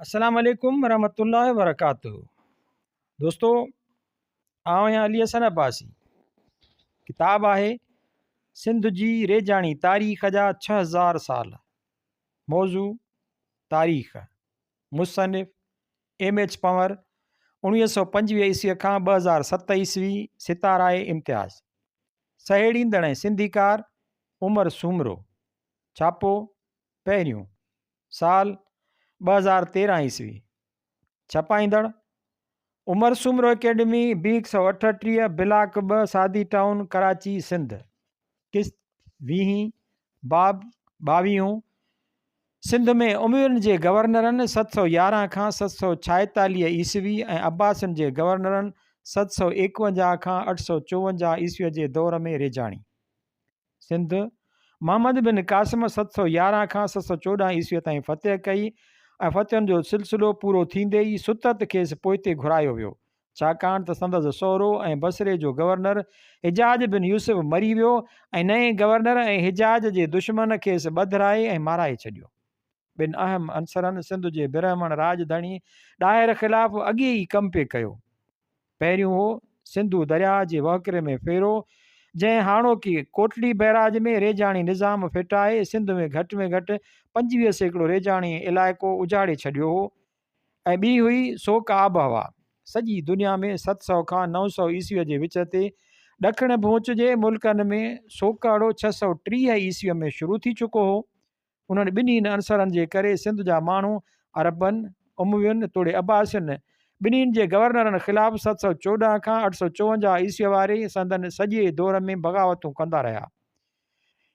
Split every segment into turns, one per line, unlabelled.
अस्सलाम वालेकुम रहमतुल्लाहि व बरकातुहू। दोस्तों, आउं आहियां अली हसन अब्बासी। किताब आहे सिंध जी रेजाणी तारीख़ जा 6000 साल। मौज़ू तारीख़। मुसनिफ़ एम एच पंवर 1925 ईस्वीअ खां 2007 ईस्वी सिताराए इम्तियाज़। सहेड़ींदड़ ऐं सिंधीकार उमर सूमरो। छापो पहिरियों साल 2013 ईस्वी। छपाईंदड़ उमर सूमरो एकेडमी B138 ब्लाक 2 सादी टाउन कराची सिंध। किस्त 20 बाब 22। सिंध में उमवियुनि जे गवर्नरनि 711 खां 746 ईस्वी ऐं अब्बासियुनि जे गवर्नरनि 751 खां 854 ईस्वीअ जे दौर में रेजाणी। सिंध मोहम्मद बिन कासिम 711 खां 714 ईस्वीअ ताईं फ़तह कई ऐं फ़तहुनि जो सिलसिलो पूरो थींदे ई सुतत खेसि पोइते घुरायो वियो, छाकाणि त संदसि सहुरो ऐं बसरे जो गवर्नर हिजाज बिन यूसुफ मरी वियो ऐं नए गवर्नर ऐं हिजाज जे दुश्मन खेसि ॿधराए ऐं माराए छॾियो। ॿिनि अहम अंसरनि सिंध जे ब्राह्मण राजधणी ॾाहिर ख़िलाफ़ु अॻे ई कमु पिए कयो। पहिरियों हो सिंधु दरिया जे वहकिरे में फेरो, जंहिं हाणोकी कोटली बैराज में रेजाणी निज़ाम फिटाए सिंध में घटि 25% रेजाणी इलाइक़ो उजाड़े छॾियो हो। ऐं ॿी हुई सोक आबहवा। सॼी दुनिया में 700 खां 900 ईस्वीअ जे विच ते ॾखिण भूच जे मुल्कनि में सोकाड़ो 630 ईस्वीअ में शुरू थी चुको हो। उन्हनि ॿिन्हिनि अंसरनि जे करे सिंध जा माण्हू अरबनि, उमवियुनि तोड़े अब्बासियुनि ॿिन्हिनि जे गवर्नरनि ख़िलाफ़ु 714 खां 854 ईस्वीअ वारे संदनि सॼे दौर में बग़ावतूं कंदा रहिया।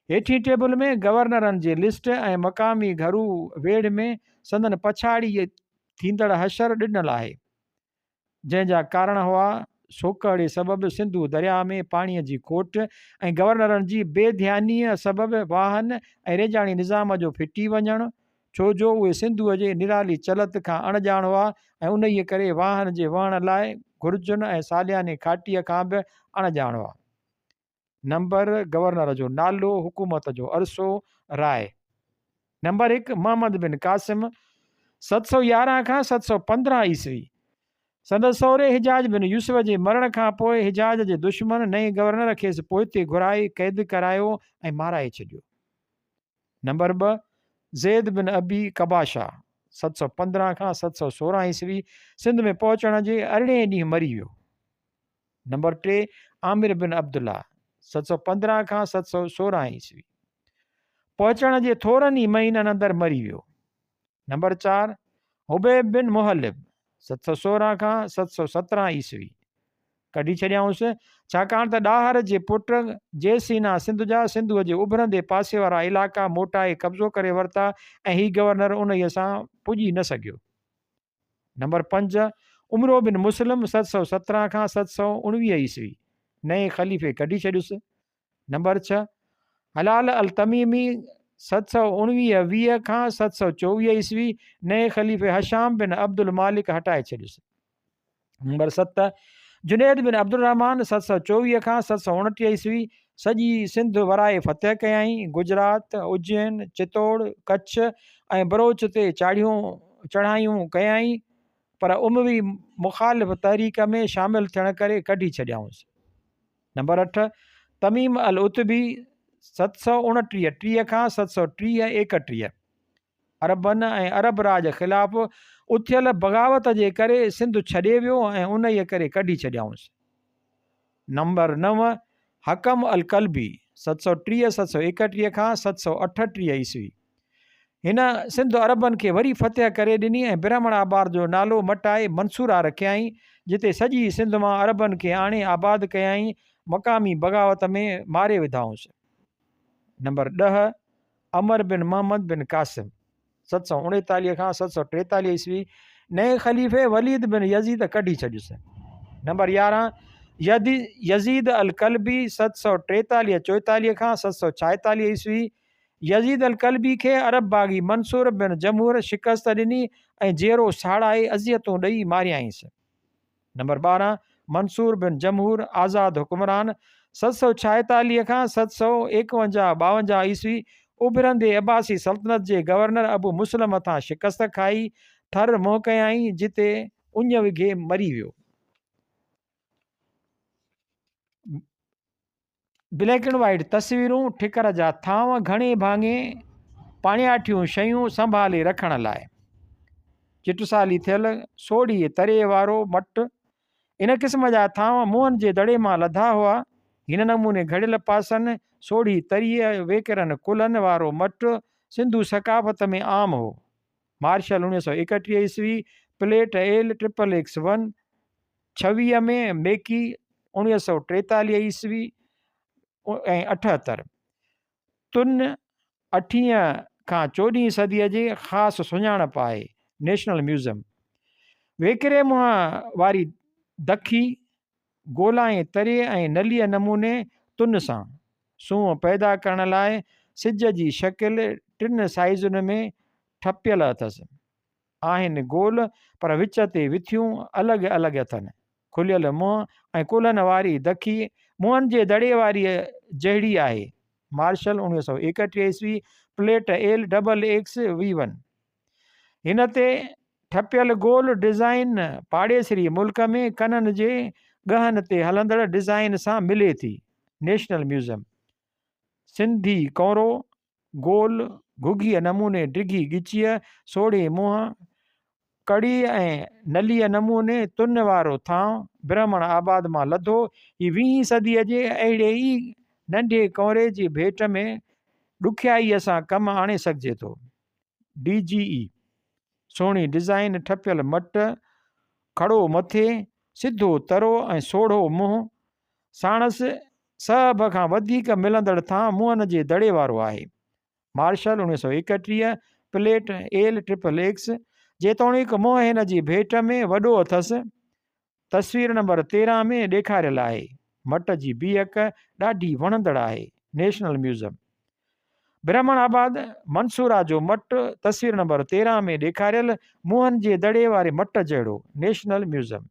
हेठी टेबल में गवर्नरनि जे लिस्ट ऐं मक़ामी घरू वेड़ में संदन पछाड़ी थींदड़ हशर ॾिनल आहे, जंहिंजा कारण हुआ सोकड़े सबबि सिंधु दरिया में पाणीअ जी खोट ऐं गवर्नरनि जी बेध्यानीअ सबबि वाहन ऐं रेजाणी निज़ाम जो फिटी वञणु, छो जो उहे सिंधूअ जे निराली चलत खां अणॼाण हुआ ऐं उन ई करे वाहन जे वहण लाइ घुर्जुनि ऐं सालियाने खाटीअ खां बि अणॼाण हुआ। नंबर गवर्नर जो नालो, हुकूमत जो अरसो, राय। नंबर 1 मोहम्मद बिन कासिम 711 खां 715 ईस्वी। संदसि सहुरे हिजाज बिन यूसुफ जे मरण खां पोइ हिजाज जे दुश्मन नए गवर्नर खेसि पोइते घुराए क़ैद करायो ऐं माराए छॾियो। नंबर 2 ज़ैद बिन अबी कबाशा 715 खां 716 ईस्वी। सिंध में पहुचण जे 18 ॾींहुं मरी वियो। नंबर 3 आमिर बिन अब्दुल्ला 715 खां 716 ईस्वी। पहुचण जे थोरनि ई महीननि अंदरि मरी वियो। नंबर 4 हुबैब बिन मुहलिब 716 खां 717 ईस्वी। कढी छॾियाऊंसि छाकाणि त ॾाहर जे पुट जयसीना सिंध जा सिंधूअ जे उभरंदे पासे वारा इलाइक़ा मोटाए कब्ज़ो करे वरिता ऐं हीउ गवर्नर उन सां पुॼी न सघियो। नंबर 5 उमरो बिन मुस्लिम 717 खां 719 ईस्वी। नए ख़लीफ़े कढी छॾियुसि। नंबर 6 हलाल अल तमीमी 719 खां 724 ईस्वी। नए ख़लीफ़े हशाम बिन अब्दुल मालिक हटाए छॾियुसि। नंबर 7 जुनैद बिन अब्दुलरहमान 724 खां 729 ईस्वी। सॼी सिंध वराए फ़तह कयाईं। गुजरात, उज्जैन, चित्तौड़, कच्छ ऐं बरोच ते चढ़ायूं कयाईं, पर उमवी मुखालिफ़ तहरीक में शामिलु थियण करे कढी छॾियाऊंसि। नंबर 8 तमीम अल उतबी 729 30 खां 730 31। अरबन ऐं अरब राज ख़िलाफ़ु उथियल बग़ावत जे करे सिंध छॾे वियो ऐं उन ई करे कढी छॾियाऊंसि। नंबर 9 हकम अल कल्बी 730 731 खां 738 ईस्वी। हिन सिंध अरबनि खे वरी फ़तह करे ॾिनी ऐं ब्राह्मण आबाद जो नालो मटाए मंसूरा रखियाईं, जिते सॼी सिंध मां अरबनि खे आणे आबाद कयाईं, मक़ामी बग़ावत में मारे विधाऊंसि। नंबर 10 अमर बिन मोहम्मद बिन कासिम 739 खां 743 ईस्वी। नए ख़लीफ़े वलीद बिन यज़ीद कढी छॾियुसि। नंबर 11 यज़ीद अल कल्बी 743 44 खां 746 ईस्वी। यज़ीद अल कल्बी खे अरब बाग़ी मंसूर बिन जमूर शिकस्त ॾिनी ऐं जेरो साड़ाए अज़ियतूं ॾेई मारियाईंसि। नंबर 12 मंसूर बिन जमूर आज़ाद हुक्मरान 746 खां 751 52 ईस्वी। उभरंदे अब्बासी सल्तनत जे गवर्नर अबू मुस्लिम मथां शिकस्त खाई, थर मोह कयाईं जिते उञ विघे मरी वियो। ब्लैक एंड वाइट तस्वीरूं ठिकर जा थांव घणे भाङे पाणियाठियूं शयूं संभाले रखण लाइ। चिटसाली थियल सोढ़ी तरे वारो मटु। इन क़िस्म जा थांव मुंहनि जे दड़े मां लधा हुआ। हिन नमूने घड़ियल पासनि सोढ़ी तरीअ वेकिरनि कुलनि वारो मटु सिंधु सकाफ़त में आम हो। मार्शल 1931 ईस्वी प्लेट एल XXX1 26 में मेकी 1943 ईस्वी ऐं 78 तुन 8 खां 14 सदीअ जे ख़ासि सुञाणप आहे। नेशनल म्यूज़ियम वेकिरे मुंहं वारी दखी गोला ऐं तरे ऐं नलीअ नमूने तुन सां सूंहं पैदा करण लाइ सिज जी शकिल 3 साइज़ुनि में ठपियल अथसि। आहिनि गोल पर विच ते विथियूं अलॻि अलॻि अथनि। खुलियल मुंहुं ऐं कुल्हनि वारी दखी मुंहनि जे दड़े वारी जहिड़ी आहे। मार्शल 1931 ईस्वी प्लेट एल XXV1 हिन ते ठपियल गोल डिज़ाइन पाड़ेसरी मुल्क में कननि जे गहन ते हलंदड़ डिज़ाइन सां मिले थी। नेशनल म्यूज़ियम सिंधी कौरो गोल घुघीअ नमूने डिघी ॻिचीअ सोढ़े मुंहं कड़ी ऐं नलीअ नमूने तुन वारो थांव ब्राह्मण आबाद मां लधो। ही 20 सदीअ जे अहिड़े ई नंढे कौरे जी भेट में ॾुखियाईअ सां कमु आणे सघिजे थो। DGE सोणी डिज़ाइन ठपियल मट खड़ो मथे सिधो तरो ऐं सोढ़ो मुंहुं साणसि सभ खां वधीक मिलंदड़ थां मुंहनि जे दड़े वारो आहे। मार्शल 1931 प्लेट एल XXX जेतोणीकि मुंहुं हिन जी भेट में वॾो अथसि। तस्वीर नंबर 13 में ॾेखारियल आहे। मट जी बीहक ॾाढी वणंदड़ आहे। नेशनल म्यूज़ियम ब्राह्मण आबाद मंसूरा जो मट तस्वीर नंबर 13 में ॾेखारियल मुंहनि जे दड़े वारे मट जहिड़ो। नेशनल म्यूज़ियम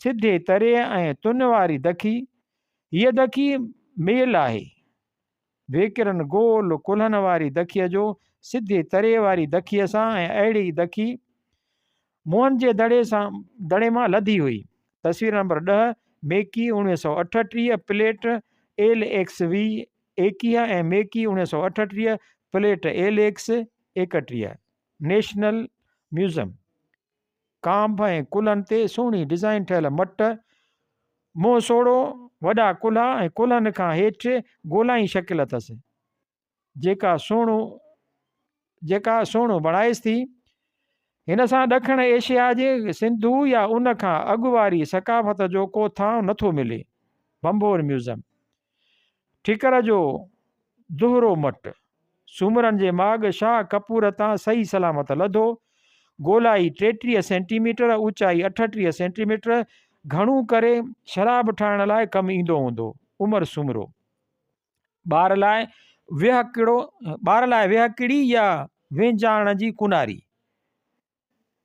सिधे तरे ऐं तुन वारी दखी हीअ दखी मेल आहे। वेकिरनि गोल कुल्हनि वारी दखीअ जो सिधे तरे वारी दखीअ सां ऐं अहिड़ी दखी मुंहनि जे दड़े मां लधी हुई। तस्वीर नंबर 10 मेकी 1938 प्लेट LXV 21 ऐं मेकी 1938 प्लेट LX 31। नेशनल म्यूज़ियम कांभ ऐं कुल्हनि ते सुहिणी डिज़ाइन ठहियल मट मुंहुं सोढ़ो वॾा कुल्हा ऐं कुल्हनि खां हेठि गोलाई शकिल अथसि जेका सुहिणो बणाएसि थी। हिन सां ॾखण एशिया जे सिंधु या उन खां अॻु वारी सकाफ़त जो को थांव नथो मिले। बंबोर म्यूज़ियम ठिकर जो दुहरो मट सूमरनि जे माॻ शाह कपूर तां सही सलामत लधो। गोलाई 33 सेंटीमीटर ऊचाई 38 सेंटीमीटर घणो करे शराब ठाहिण लाइ कमु ईंदो हूंदो। उमिरि सूमरो ॿार लाइ विहकिड़ी या वेंजाण जी कुनारी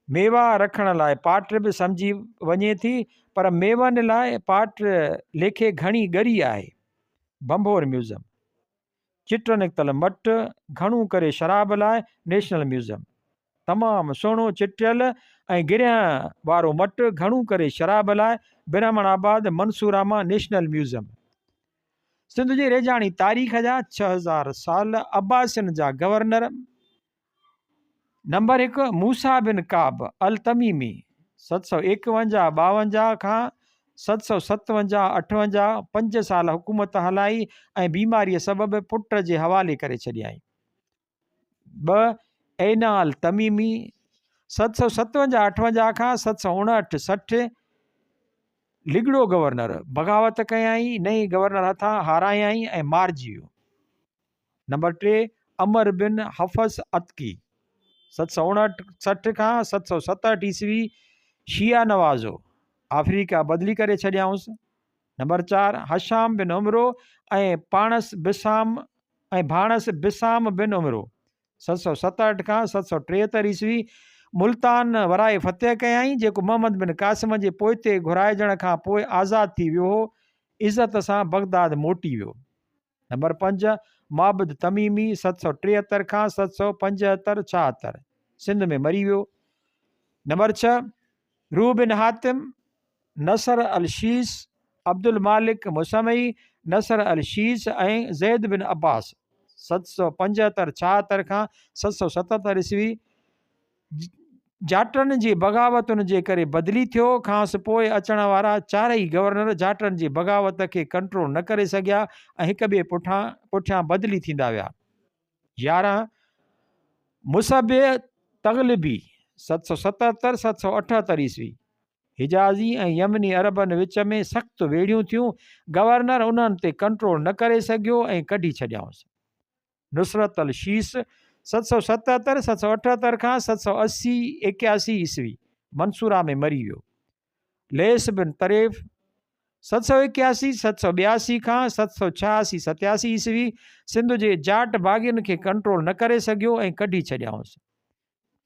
मेवा रखण लाइ पाट बि सम्झी वञे थी पर मेवनि लाइ पाट लेखे घणी ॻरी आहे। बंबोर म्यूज़ियम चिट निकितल मट घणो करे शराब लाइ। नेशनल म्यूज़ियम तमामु सुहिणो चिटियल ऐं गिरिहं वारो मट घणो करे शराब लाइ। ब्राह्मण आबाद मंसूरा मां। नेशनल म्यूज़ियम सिंध जी रेजाणी तारीख़ जा 6000 साल अब्बासियुनि जा गवर्नर। नंबर 1 मूसा बिन काब अल तमीमी 751-52 खां 757-58 5 साल हुकूमत हलाई ऐं बीमारीअ सबबि पुट जे हवाले करे छॾियई। 2 ऐना अल तमीमी 757-58 खां 759-60 लिगड़ो गवर्नर बग़ावत कयई नई गवर्नर हथां हारायई ऐं मारिजी वियो। नंबर 3 अमर बिन हफ़स अतकी 759 खां 767 ईस्वी शिया नवाज़ो अफ्रीका बदिली करे छॾियाऊंसि। नंबर 4 हशाम बिन उमरो ऐं भाणस बिसाम बिन उमरो 767 खां 773 ईस्वी मुल्तान वराए फ़तेह कयई जेको मोहम्मद बिन क़ासिम जे पोइते घुराइजण खां पोइ आज़ादु थी वियो हो। इज़त सां बगदाद मोटी वियो। नंबर 5 माबिद तमीमी 773 खां 775-76 सिंध में मरी वियो। नंबर 6 रूह बिन हातिम, नसर अल शीस, अब्दुल मालिक मुसमई, नसर अल शीस ऐं ज़ैद बिन अब्बास 775-76 खां 777 ईस्वी जाटनि जी बग़ावतुनि जे करे बदिली थियो। खांसि पोइ अचण वारा चारई गवर्नर जाटनि जी बग़ावत खे कंट्रोल न करे सघिया ऐं हिक ॿिए पुठियां बदिली थींदा विया। 11 मुसबिय तग़लिबी 777-778 ईस्वी हिजाज़ी ऐं यमनी अरबनि विच में सख़्तु वेड़ियूं थियूं। गवर्नर उन्हनि ते कंट्रोल न करे सघियो ऐं कढी छॾियाऊंसि। नुसरत अल शीस 777-778 खां 780-81 ईस्वी मंसूरा में मरी वियो। लेस बिन तरेफ़ 781-782 खां 786-87 ईस्वी सिंध जे जाट बाग़ियुनि खे कंट्रोल न करे सघियो ऐं कढी छॾियाऊंसि।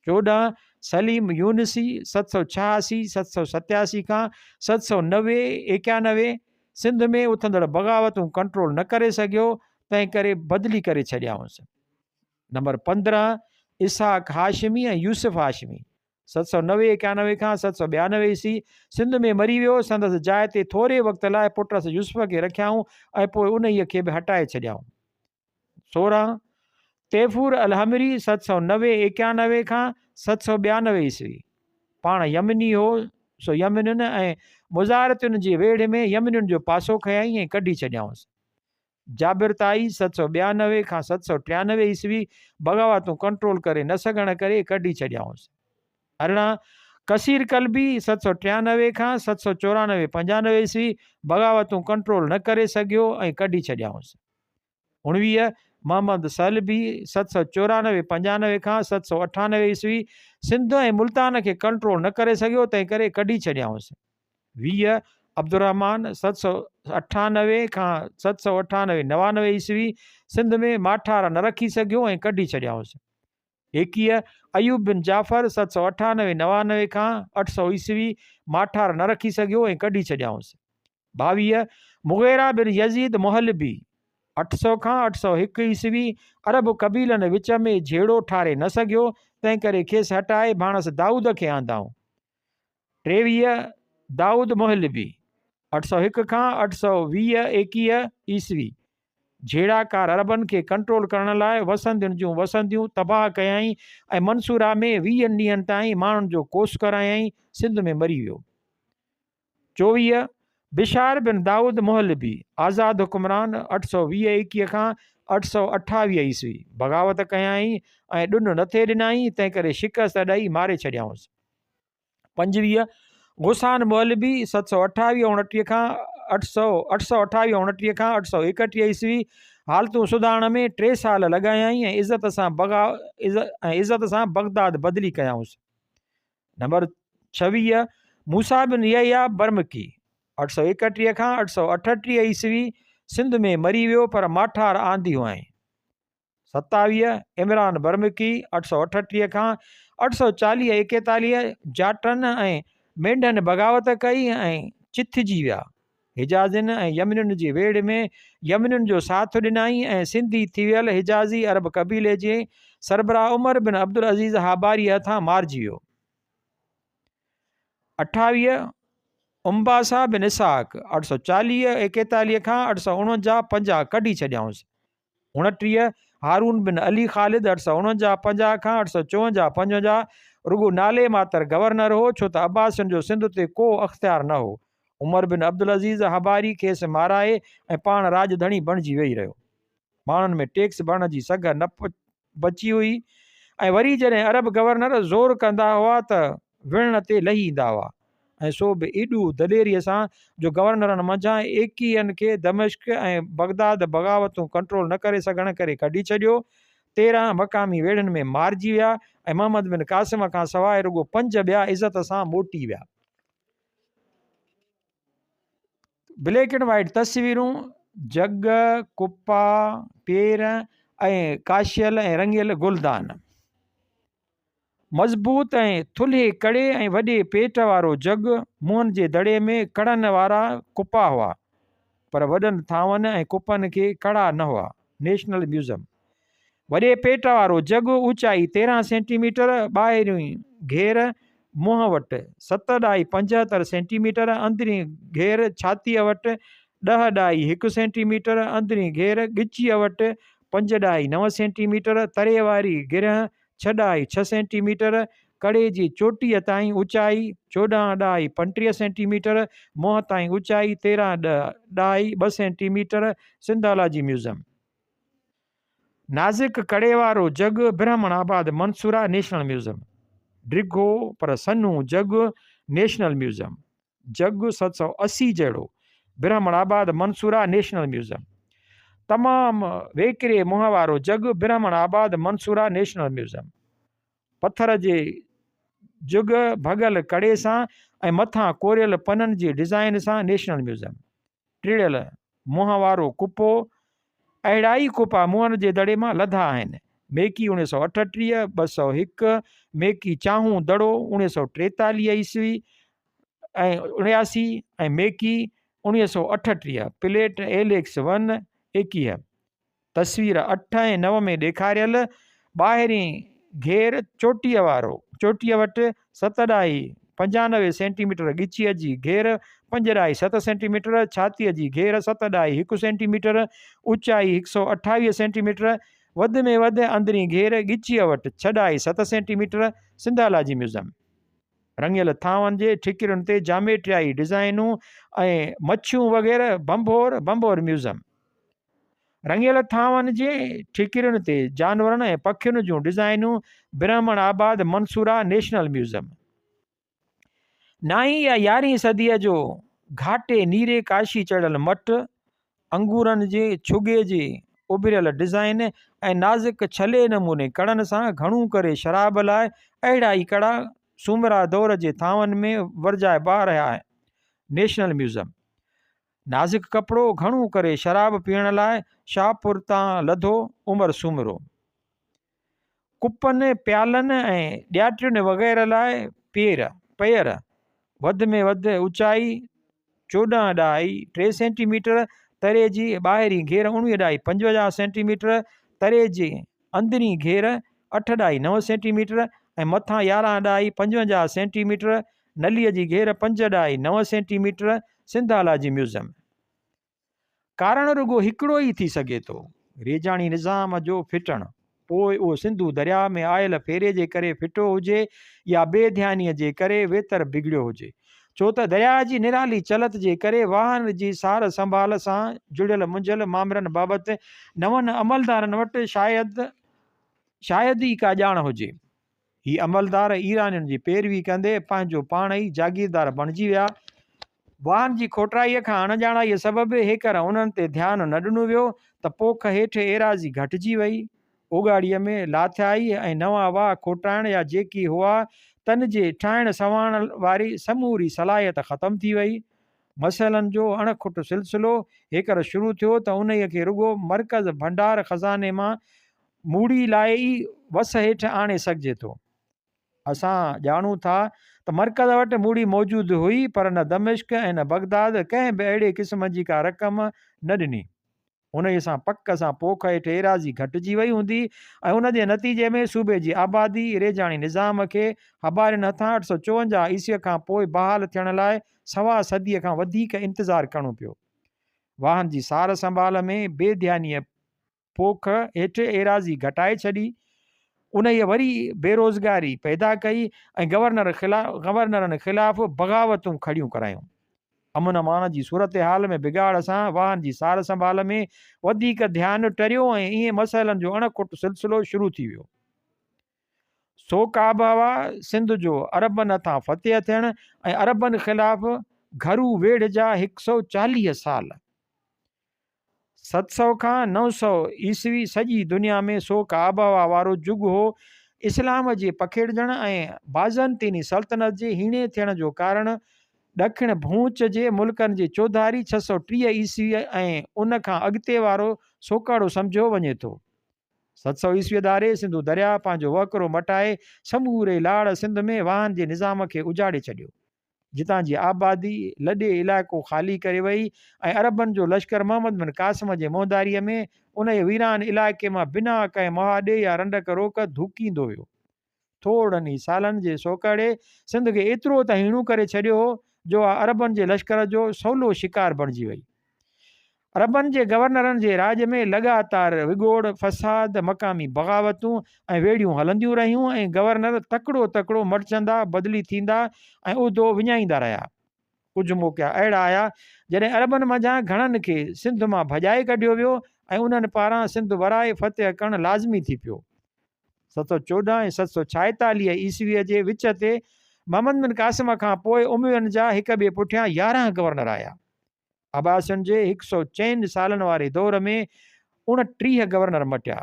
14 सलीम यूनिसी 786-787 खां 790-91 सिंध में उथंदड़ बग़ावतूं कंट्रोल न करे सघियो, तंहिं करे बदिली करे छॾियाऊंसि। नंबर 15 इसहाक हाशिमी ऐं यूसुफ हाशिमी 790-91 खां 792 ईस्वी सिंध में मरी वियो। संदसि जाइ ते थोरे वक़्त लाइ पुटस यूसुफ खे रखियाऊं ऐं पोइ उन्हीअ खे बि हटाए छॾियाऊं। 16 तैफूर अल हमरी 790-91 खां 792 ईस्वी पाण यमनी हो, सो यमनियुनि ऐं मुज़ारतुनि जी वेढ़ में यमनियुनि जो पासो खयाई ऐं कढी छॾियाऊंसि। जाबिर ताई 792 खां 793 ईस्वी बग़ावतूं कंट्रोल करे न सघण करे कढी छॾियाऊंसि। 18 कसीर कल्बी 793 खां 794-95 ईस्वी बग़ावतूं कंट्रोल न करे सघियो ऐं कढी छॾियाऊंसि। 19 मोहम्मद सलबी 794-95 खां 798 ईस्वी सिंध ऐं मुल्तान खे कंट्रोल न करे सघियो, तंहिं करे कढी छॾियाऊंसि। 20 अब्दुर्रहमान 798 खां 798-99 ईस्वी सिंध में माठार न रखी सघियो ऐं कढी छॾियाऊंसि। 21 अयूब बिन जाफ़र 798-99 खां 800 ईस्वी माठार न रखी सघियो ऐं कढी छॾियाऊंसि। 22 मुग़ीरा बिन यज़ीद मुहलबी 800 खां 801 ईस्वी अरब कबीलनि विच में झेड़ो ठारे न सघियो, तंहिं करे खेसि हटाए भाणसि दाऊद खे आंदाऊं। 23 दाऊद मुहलबी 801 खां 820-21 ईस्वी झेड़ाकार अरबनि खे कंट्रोल करण लाइ वसंदियुनि जूं वसंदियूं तबाह कयाई ऐं मंसूरा में 20 ॾींहंनि ताईं माण्हुनि जो कोस करायई। सिंध में मरी वियो। 24 बिशार बिन दाऊद मुहलबी आज़ाद हुक्मरान 820-21 खां 828 ईस्वी बग़ावत कयाई ऐं ॾुन नथे ॾिनाई, तंहिं करे शिकस्त ॾेई मारे छॾियाऊंसि। 25 गुसान मुहलबी 728-29 खां 828-29 खां 831 ईस्वी हालतूं सुधारण में 3 साल लॻायई ऐं इज़त सां बगदाद बदिली कयाऊंसि। नंबर 26 मूसा बिन यहया बर्मकी 831 खां 838 ईस्वी सिंध में मरी वियो पर माठार आंदियूं ऐं। 27 इमरान बर्मकी 838 खां 840-41 जाटनि ऐं मेंढनि बग़ावत कई ऐं चिथजी विया। हिजाज़िन ऐं यमनियुनि जी वेड़ में यमनियुनि जो साथ ॾिनाई ऐं सिंधी थी वियल हिजाज़ी अरब कबीले जे सरबराह उमर बिन अब्दुल अज़ीज़ हाबारी हथां मारिजी वियो। 28 उम्बासा बिन इसहाक 840-41 खां 849-50 कढी छॾियाऊंसि। 29 हारून बिन अली ख़ालिद 849-50 खां 854-55 रुगो नाले मातर गवर्नर हो, छो त अब्बासियुनि जो सिंध ते को अख़्तियार न हो। उमर बिन अब्दुल अज़ीज़ हबारी खेसि माराए ऐं पाण राजधणी बणिजी वेही रहियो। माण्हुनि में टैक्स भरण जी सघ न बची हुई ऐं वरी जॾहिं अरब गवर्नर ज़ोर कंदा हुआ त विढ़ण ते लही ईंदा हुआ ऐं सो बि एॾू दलेरीअ सां जो गवर्नरनि मंझां एकीअनि खे दमिश्क ऐं बगदाद बग़ावतूं कंट्रोल न करे सघण करे कढी छॾियो। 13 मक़ामी वेड़नि में मारिजी विया ऐं मोहम्मद बिन क़ासिम खां सवाइ रुगो 5 ॿिया इज़त सां मोटी विया। ब्लैक एंड वाइट तस्वीरूं जग, कुप्पा, पेर ऐं काशियल ऐं रंगियल गुलदान। मज़बूत ऐं थुल्हे कड़े ऐं वॾे पेट वारो जग, मुंहनि जे दड़े में कड़नि वारा कुप्पा हुआ, पर वॾनि थांवनि ऐं कुपनि खे कड़ा न हुआ। National museum. वॾे पेट वारो जग, ऊचाई 13 सेंटीमीटर, ॿाहिरीं घेर मुंहं वटि 7.75 सेंटीमीटर, अंदरीं घेर छातीअ वटि 10.1 सेंटीमीटर, अंदरीं घेर ॻिचीअ वटि 5.9 सेंटीमीटर, तरे वारी गिरह 6.6 सेंटीमीटर, कड़े जी चोटीअ ताईं ऊचाई 14.35 सेंटीमीटर, मुंहं ताईं ऊचाई 13.2 सेंटीमीटर। सिंधोलॉजी म्यूज़ियम। नाज़िक कड़े वारो जग, ब्राह्मणाबाद मंसूरा नेशनल म्यूज़ियम। डिघो पर सन्हू जग, नेशनल म्यूज़ियम। जग 780 जहिड़ो, ब्राह्मणाबाद मंसूरा नेशनल म्यूज़ियम। तमामु वेकिरे मुंहं वारो जग, ब्राह्मणाबाद मंसूरा नेशनल म्यूज़ियम। पथर जे जुग भॻल कड़े सां ऐं मथां कोरियल पननि जी डिज़ाइन सां, नेशनल म्यूज़ियम। टिड़ियल मुंहं वारो कुपो, अहिड़ा ई कुपा मुंहनि जे दड़े मां लधा आहिनि। मेकी 1938, 201, मेकी चाहूं दड़ो 1943 ईस्वी ऐं 79, ऐं मेकी 1938, प्लेट एलेक्स 1 21। तस्वीर 8 ऐं 9 में ॾेखारियल ॿाहिरीं घेर चोटीअ वारो, चोटीअ वटि 7.95 सेंटीमीटर, ॻिचीअ जी घेर 5.7 सेंटीमीटर, छातीअ जी घेर 7.1 सेंटीमीटर, ऊचाई 128 सेंटीमीटर, वधि में वधि अंदरीं घेर ॻिचीअ वटि 6.7 सेंटीमीटर। सिंधोलॉजी म्यूज़ियम। रंगियल थांवनि जे ठिकिरियुनि ते जामेट्रियाई डिज़ाइनूं ऐं मच्छियूं वग़ैरह, बंबोर म्यूज़ियम। रंगियल थांवनि जे ठिकिरियुनि ते जानवरनि ऐं पखियुनि जूं डिज़ाइनूं, ब्राह्मणाबाद मंसूरा नेशनल म्यूज़ियम। 9हीं या 11हीं सदीअ जो घाटे नीरे काशी चढ़ियल मट, अंगूरनि जे छुगे जे उभिरियल डिज़ाइन ऐं नाज़ुक छले नमूने कड़नि सां घणो करे शराब लाइ अहिड़ा ई कड़ा सूमरा दौर जे थांवनि में वरजाइबा रहिया आहिनि। National museum. नाज़ुक कपिड़ो घणो करे शराब पीअण लाइ शाहपुर तां लधो उमर सूमरो। कुपनि, प्यालनि ऐं ॾियाटियुनि वग़ैरह लाइ पेयर, वधि में वधि ऊचाई 14.3 सेंटीमीटर, तरे जी ॿाहिरीं घेर 19.55 सेंटीमीटर, तरे जी अंदरीं घेर 8.9 सेंटीमीटर ऐं मथां 11.55 सेंटीमीटर, नलीअ जी घेर 5.9 सेंटीमीटर। सिंधोलॉजी म्यूज़ियम। कारण रुगो हिकिड़ो ई थी सघे थो, रेजाणी निज़ाम जो फिटणु, पोइ उहो सिंधु दरिया में आयल फेरे जे करे फिटो हुजे या बेध्यानीअ जे करे वेतर बिगड़ियो हुजे। छो त दरिया जी निराली चलत जे करे वाहन जी सार संभाल सां जुड़ियल मुंझल मामलनि बाबति नवनि अमलदारनि वटि शायदि ई का ॼाण हुजे। ही अमलदार ईरानियुनि जी पैरवी कंदे पंहिंजो पाण ई जागीरदार बणिजी विया। वाहन जी खोटराईअ खां अणॼाणाईअ सबबि हेकर उन्हनि ते ध्यानु न ॾिनो वियो त पोख हेठि एराज़ी घटिजी वई, ओगाड़ीअ में लाथियाई ऐं नवां वाह खोटाइण या जेकी हुआ तन जे ठाहिण संवारण वारी समूरी सलाहियत ख़तम थी वई। मसइलनि जो अणखुट सिलसिलो हेकर शुरू थियो त उन खे रुगो मर्कज़ भंडार ख़ज़ाने मां मूड़ी लाइ ई वस हेठि आणे सघिजे थो। असां ॼाणूं था त मर्कज़ वटि मूड़ी मौजूदु हुई, पर न दमिश्क ऐं न बगदाद कंहिं बि अहिड़े क़िस्म जी का रक़म न ॾिनी। उन सां पक सां पोख हेठि एराज़ी घटिजी वई हूंदी ऐं उन जे नतीजे में सूबे जी आबादी रेजाणी निज़ाम खे हबारिन हथां 854 ईस्वीअ खां पोइ बहाल थियण लाइ 1.25 सदीअ खां वधीक इंतज़ारु करिणो पियो। वाहन जी सार संभाल में बेध्यानीअ पोख हेठि एराज़ी घटाए छॾी, उन वरी बेरोज़गारी पैदा कई ऐं गवर्नरनि ख़िलाफ़ बग़ावतूं खड़ियूं करायूं। अमन अमान जी सूरत हाल में बिगाड़ सां वाहन जी सार संभाल में वधीक ध्यानु टरियो ऐं ईअं मसइलनि जो अणखुट सिलसिलो शुरू थी वियो। सोक आबहवा सिंध जो अरबनि हथां फ़तेह थियण ऐं अरबनि ख़िलाफ़ घरू वेढ़ जा 140 साल, 700 खां 900 ईस्वी सॼी दुनिया में सोक आबहवा वारो जुग हो। इस्लाम जे पखेड़जण ऐं बाज़ंतीनी सल्तनत जे हीणे थियण जो कारण ॾखिण भूच जे मुल्कनि जी चौधारी 630 ईस्वी ऐं उन खां अॻिते वारो सोकाड़ो सम्झो वञे थो। 700 ईस्वी दारे सिंधु दरिया पंहिंजो वकिरो मटाए समूरे लाड़ सिंध में वाहन जे निज़ाम खे उजाड़े छॾियो। जितां जी आबादी लॾे इलाइक़ो ख़ाली करे वई ऐं अरबनि जो लश्कर मोहम्मद बिन क़ासिम जे मोहदारीअ में उन जे वीरान इलाइक़े मां बिना कंहिं मुहाॾे या रंडक रोक धुकींदो वियो। थोड़नि ई सालनि जे सोकड़े सिंध खे एतिरो त हीणो करे छॾियो हो जो अरबनि जे लश्कर जो सवलो शिकार बणिजी वई। अरबनि जे गवर्नरनि जे राज में लगातार विगोड़ फसाद मक़ामी बग़ावतूं ऐं वेड़ियूं हलंदियूं रहियूं ऐं गवर्नर तकिड़ो मटचंदा बदिली थींदा ऐं उहिदो विञाईंदा रहिया। कुझु मौक़ा अहिड़ा आया जॾहिं अरबनि मंझां घणनि खे सिंध मां भॼाए कढियो वियो ऐं उन्हनि पारां सिंध वराए फ़तेह करणु लाज़मी थी पियो। 714 ऐं 746 ईस्वीअ जे विच ते मोहम्मद बिन क़ासिम खां पोइ उमवियनि जा हिक ॿिए पुठियां 11 गवर्नर आया। अब्बासियुनि जे 104 सालनि वारे दौर में 29 गवर्नर मटिया।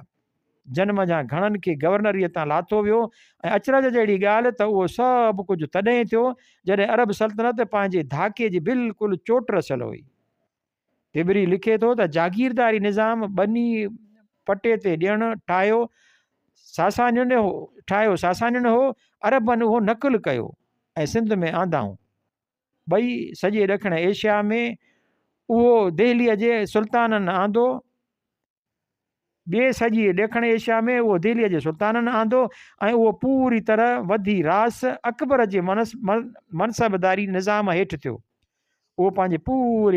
जन मंझां घणनि खे गवर्नरीअ तां लाथो वियो ऐं अचरज जहिड़ी ॻाल्हि त उहो सभु कुझु तॾहिं थियो जॾहिं अरब सल्तनत पंहिंजे धाके जी बिल्कुलु चोट रसियल हुई। तिबरी लिखे थो त जागीरदारी निज़ाम बनी पटे ते ॾियणु ठाहियो सासानियुनि हो, अरबनि उहो नक़ुल कयो ऐं सिंध में आंदाऊं। ॿई सॼे ॾखण एशिया में उहो दिल्लीअ जे सुल्ताननि आंदो ॿिए सॼी ॾखण एशिया में उहो दिल्लीअ जे सुल्ताननि आंदो ऐं उहो पूरी तरह वधी रास अकबर जे मनसबदारी निज़ाम हेठि थियो। उहो पंहिंजे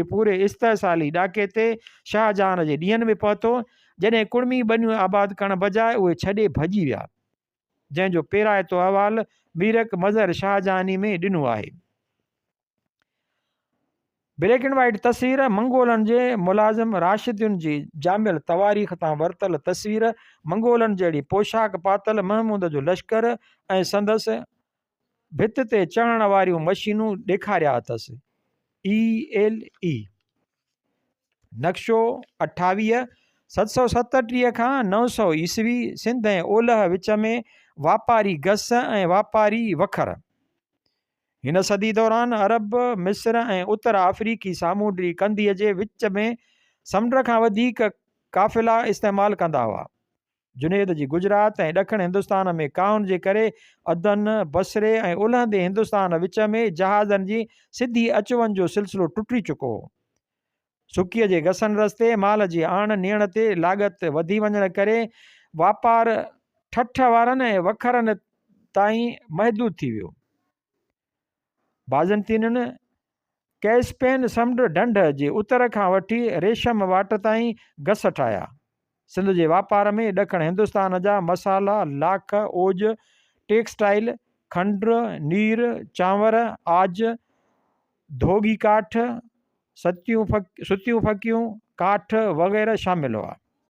पूरे इस्तहसाली ॾाके ते शाहजहान जे ॾींहंनि में पहुतो जॾहिं कुड़मी बनियूं आबाद करण बजाए उहे छॾे भॼी विया, जंहिंजो पेराइतो अहवालु मीरक मज़हर शाहजहानी में ॾिनो आहे। ब्लैक एंड वाइट तस्वीर मंगोलनि जे मुलाज़िम राशिदुनि जी जामियल तवारीख़ तां वरितल तस्वीर मंगोलनि जहिड़ी पोशाक पातल महमूद जो लश्कर ऐं संदसि भित ते चढ़ण वारियूं मशीनूं ॾेखारिया अथसि। ELE नक्शो 28 737 खां 900 ईस्वी सिंध ऐं ओलह विच में वापारी गस ऐं वापारी वखर। हिन सदी दौरान अरब मिस्र ऐं उत्तर अफ्रीकी सामूंडी कंदीअ जे विच में समुंड खां वधीक काफ़िला इस्तेमालु कंदा हुआ। जुनेद जी गुजरात ऐं ॾखण हिंदुस्तान में काउन जे करे अदन बसरे ऐं ओलहंदे हिंदुस्तान विच में जहाज़नि जी सिधी अचवञ जो सिलसिलो टुटी चुको हो। सुकीअ जे घसनि रस्ते माल जी आण नियण ते लाॻत वधी वञण करे वापारु ठठ वारनि ऐं वखरनि ताईं महदूद थी वियो। बाज़ंतीननि कैस्पियन समुंड ढंढ जे उत्तर खां वठी रेशम वाट ताईं घस ठाहिया। सिंध जे वापार में ॾखण हिंदुस्तान जा मसाला, लाख, ओज, टेक्सटाइल, खंड, नीर, चांवर, आज, धोगी काठ, सुतियूं फकियूं, काठ वग़ैरह शामिल हुआ।